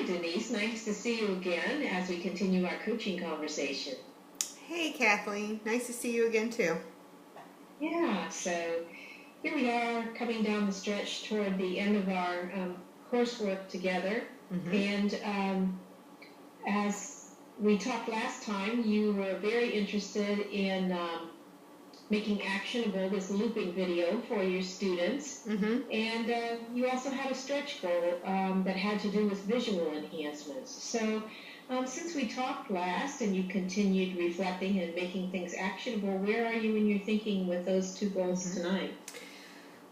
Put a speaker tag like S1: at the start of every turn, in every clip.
S1: Denise. Nice to see you again as we continue our coaching conversation.
S2: Hey, Kathleen. Nice to see you again, too.
S1: Yeah, so here we are coming down the stretch toward the end of our coursework together. And as we talked last time, you were very interested in making actionable this looping video for your students. And you also had a stretch goal that had to do with visual enhancements. So since we talked last and you continued reflecting and making things actionable, where are you in your thinking with those two goals tonight?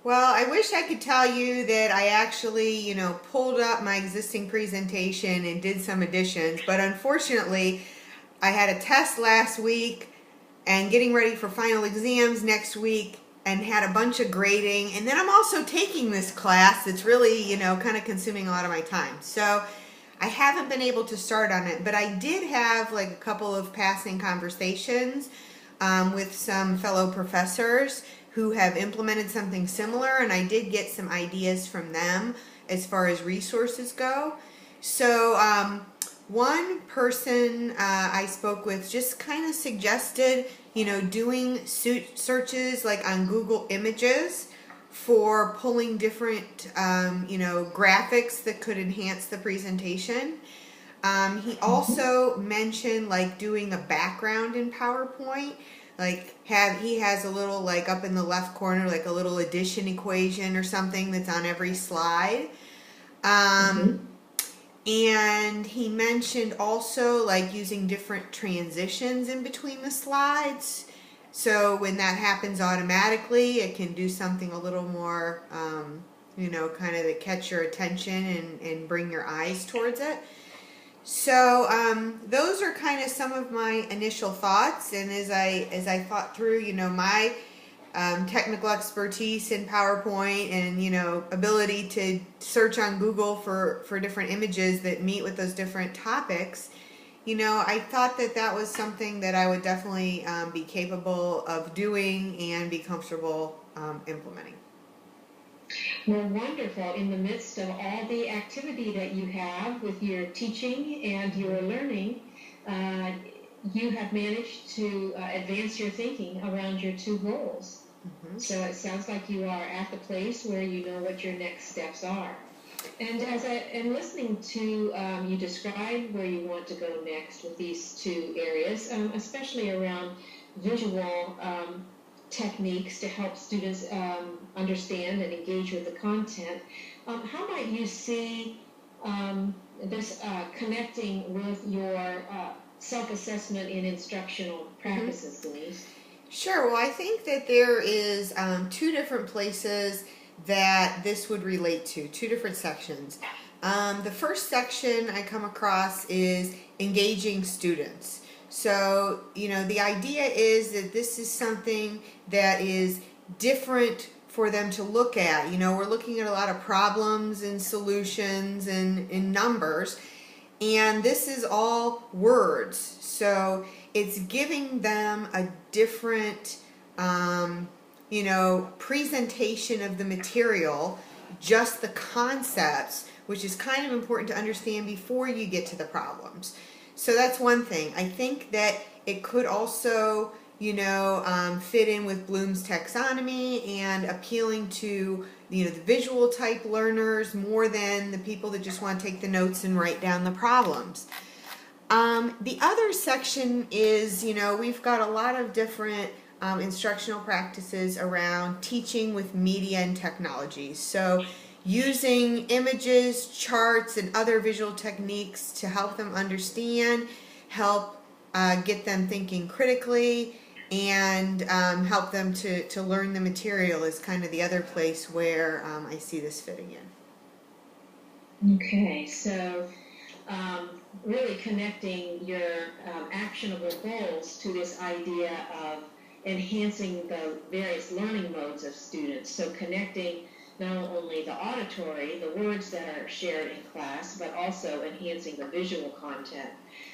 S2: Well, I wish I could tell you that I actually, pulled up my existing presentation and did some additions, but unfortunately, I had a test last week and getting ready for final exams next week and had a bunch of grading. And then I'm also taking this class that's really, kind of consuming a lot of my time. So I haven't been able to start on it, but I did have like a couple of passing conversations with some fellow professors who have implemented something similar, and I did get some ideas from them as far as resources go. So one person I spoke with just kind of suggested, doing searches like on Google Images for pulling different, graphics that could enhance the presentation. He also mentioned like doing a background in PowerPoint. Like he has a little like up in the left corner, like a little addition equation or something that's on every slide. And he mentioned also like using different transitions in between the slides. So when that happens automatically, it can do something a little more, kind of to catch your attention and bring your eyes towards it. So those are kind of some of my initial thoughts. And as I thought through, my technical expertise in PowerPoint and, ability to search on Google for different images that meet with those different topics, I thought that was something that I would definitely be capable of doing and be comfortable implementing.
S1: Well, wonderful. In the midst of all the activity that you have with your teaching and your learning, you have managed to advance your thinking around your two goals. So it sounds like you are at the place where you know what your next steps are. And as I am listening to you describe where you want to go next with these two areas, especially around visual techniques to help students understand and engage with the content, how might you see this connecting with your self-assessment in instructional practices, Denise?
S2: Sure. Well, I think that there is two different places that this would relate to, two different sections. The first section I come across is engaging students. So, the idea is that this is something that is different for them to look at. We're looking at a lot of problems and solutions and numbers, and this is all words. So it's giving them a different, presentation of the material, just the concepts, which is kind of important to understand before you get to the problems. So that's one thing. I think that it could also, fit in with Bloom's taxonomy and appealing to, the visual type learners more than the people that just want to take the notes and write down the problems. The other section is, we've got a lot of different instructional practices around teaching with media and technology. So using images, charts, and other visual techniques to help them understand, help get them thinking critically, and help them to learn the material is kind of the other place where I see this fitting in.
S1: Okay, so really connecting your actionable goals to this idea of enhancing the various learning modes of students. So connecting not only the auditory, the words that are shared in class, but also enhancing the visual content.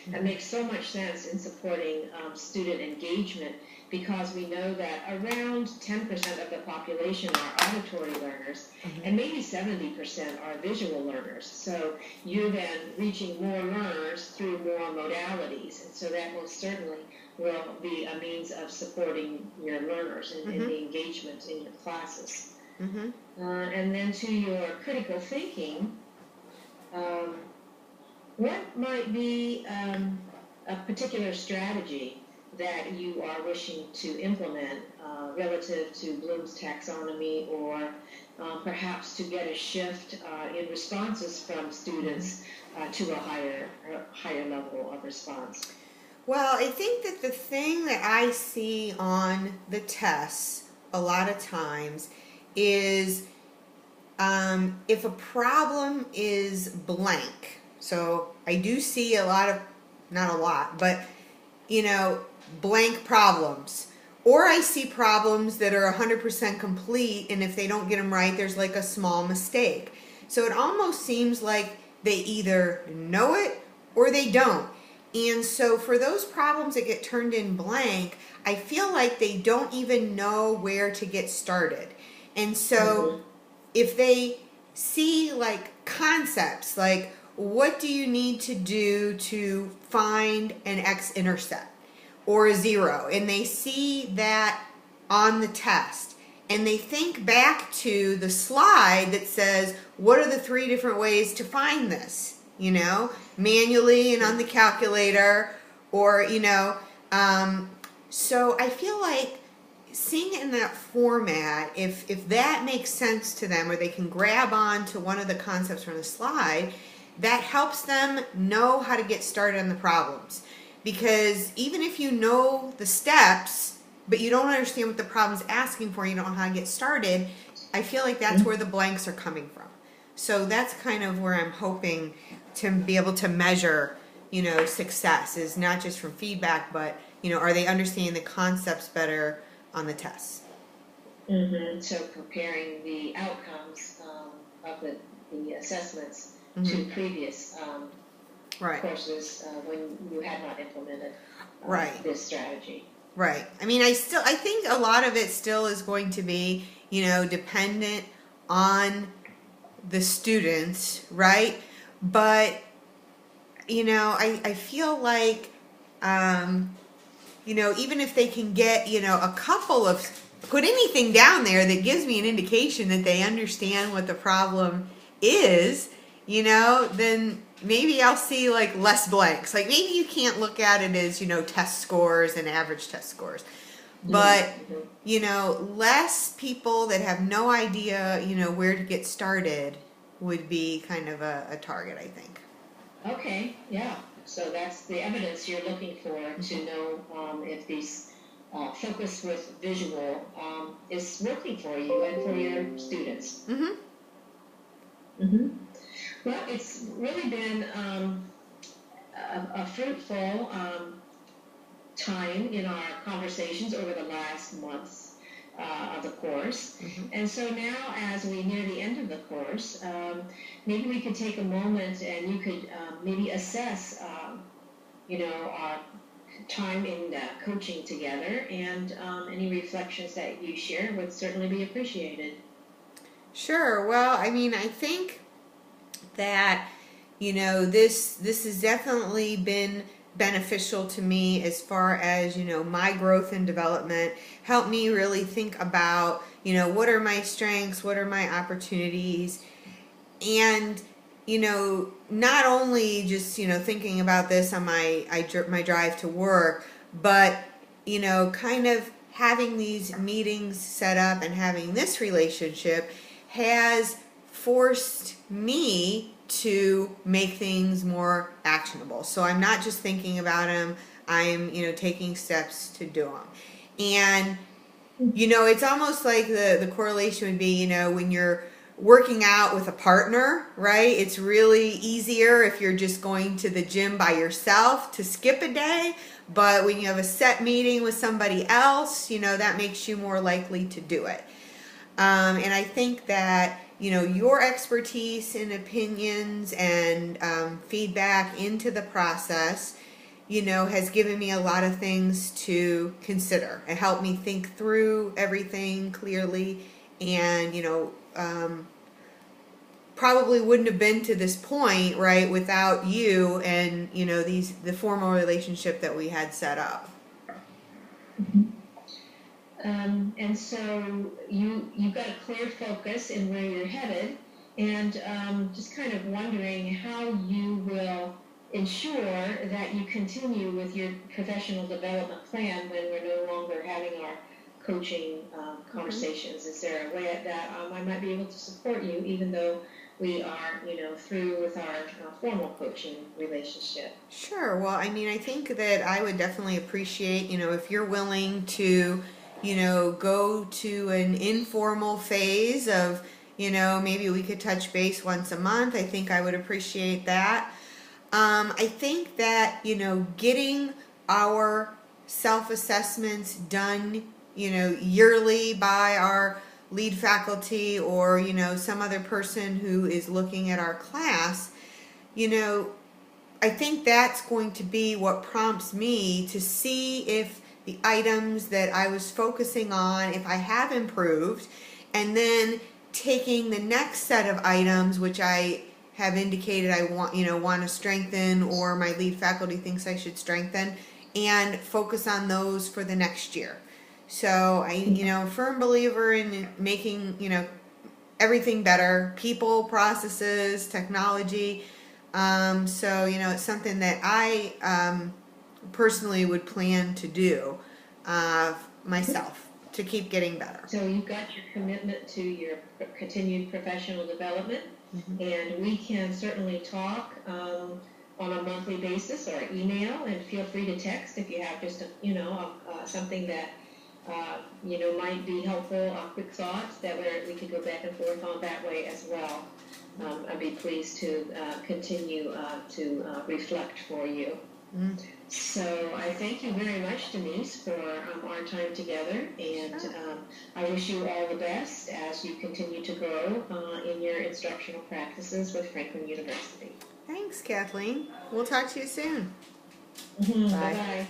S1: That makes so much sense in supporting student engagement, because we know that around 10% of the population are auditory learners, and maybe 70% are visual learners. So you're then reaching more learners through more modalities, and so that most certainly will be a means of supporting your learners and the engagement in your classes. And then to your critical thinking, what might be a particular strategy that you are wishing to implement relative to Bloom's taxonomy, or perhaps to get a shift in responses from students to a higher level of response?
S2: Well, I think that the thing that I see on the tests a lot of times is if a problem is blank. So I do see a lot of, not a lot, but blank problems. Or I see problems that are 100% complete, and if they don't get them right, there's like a small mistake. So it almost seems like they either know it or they don't. And so for those problems that get turned in blank, I feel like they don't even know where to get started. And so if they see like concepts, like what do you need to do to find an x-intercept or a 0, and they see that on the test, and they think back to the slide that says, what are the 3 different ways to find this? Manually and on the calculator, or, so I feel like seeing it in that format, if that makes sense to them, or they can grab on to one of the concepts from the slide, that helps them know how to get started on the problems. Because even if you know the steps, but you don't understand what the problem's asking for, you don't know how to get started, I feel like that's where the blanks are coming from. So that's kind of where I'm hoping to be able to measure, success, is not just from feedback, but, are they understanding the concepts better on the tests?
S1: So comparing the outcomes of the assessments to previous courses when you had not implemented this strategy.
S2: Right. I mean, I think a lot of it still is going to be, dependent on the students, right? But, I feel like, even if they can get, a couple of, put anything down there that gives me an indication that they understand what the problem is, then maybe I'll see like less blanks. Like maybe you can't look at it as, test scores and average test scores. But, less people that have no idea, where to get started would be kind of a target, I think.
S1: Okay, yeah. So that's the evidence you're looking for to know if these focus with visual is working for you and for your students. Well, it's really been a fruitful time in our conversations over the last months of the course. And so now, as we near the end of the course, maybe we could take a moment and you could maybe assess, our time in coaching together, and any reflections that you share would certainly be appreciated.
S2: Sure. Well, I mean, I think that, this has definitely been beneficial to me as far as, my growth and development. Helped me really think about, what are my strengths, what are my opportunities, and, not only just, thinking about this on my drive to work, but, kind of having these meetings set up and having this relationship has forced me to make things more actionable. So I'm not just thinking about them, I'm, taking steps to do them. And, it's almost like the correlation would be, when you're working out with a partner, right? It's really easier if you're just going to the gym by yourself to skip a day. But when you have a set meeting with somebody else, that makes you more likely to do it. And I think that, your expertise and opinions and feedback into the process, has given me a lot of things to consider. It helped me think through everything clearly, and, probably wouldn't have been to this point, right, without you and, the formal relationship that we had set up.
S1: And so you've got a clear focus in where you're headed, and just kind of wondering how you will ensure that you continue with your professional development plan when we're no longer having our coaching conversations. Is there a way that I might be able to support you even though we are, through with our formal coaching relationship?
S2: Sure. Well, I mean, I think that I would definitely appreciate, if you're willing to, go to an informal phase of, maybe we could touch base once a month. I think I would appreciate that. I think that, getting our self-assessments done, yearly by our lead faculty or, some other person who is looking at our class, I think that's going to be what prompts me to see if the items that I was focusing on, if I have improved, and then taking the next set of items, which I have indicated I want to strengthen, or my lead faculty thinks I should strengthen, and focus on those for the next year. So I'm a firm believer in making, everything better, people, processes, technology. So, it's something that I personally would plan to do myself to keep getting better.
S1: So you've got your commitment to your continued professional development, and we can certainly talk on a monthly basis or email, and feel free to text if you have just something that might be helpful, quick thoughts that we could go back and forth on that way as well. I'd be pleased to continue to reflect for you. So I thank you very much, Denise, for our time together, and I wish you all the best as you continue to grow in your instructional practices with Franklin University.
S2: Thanks, Kathleen. We'll talk to you soon.
S1: Bye-bye.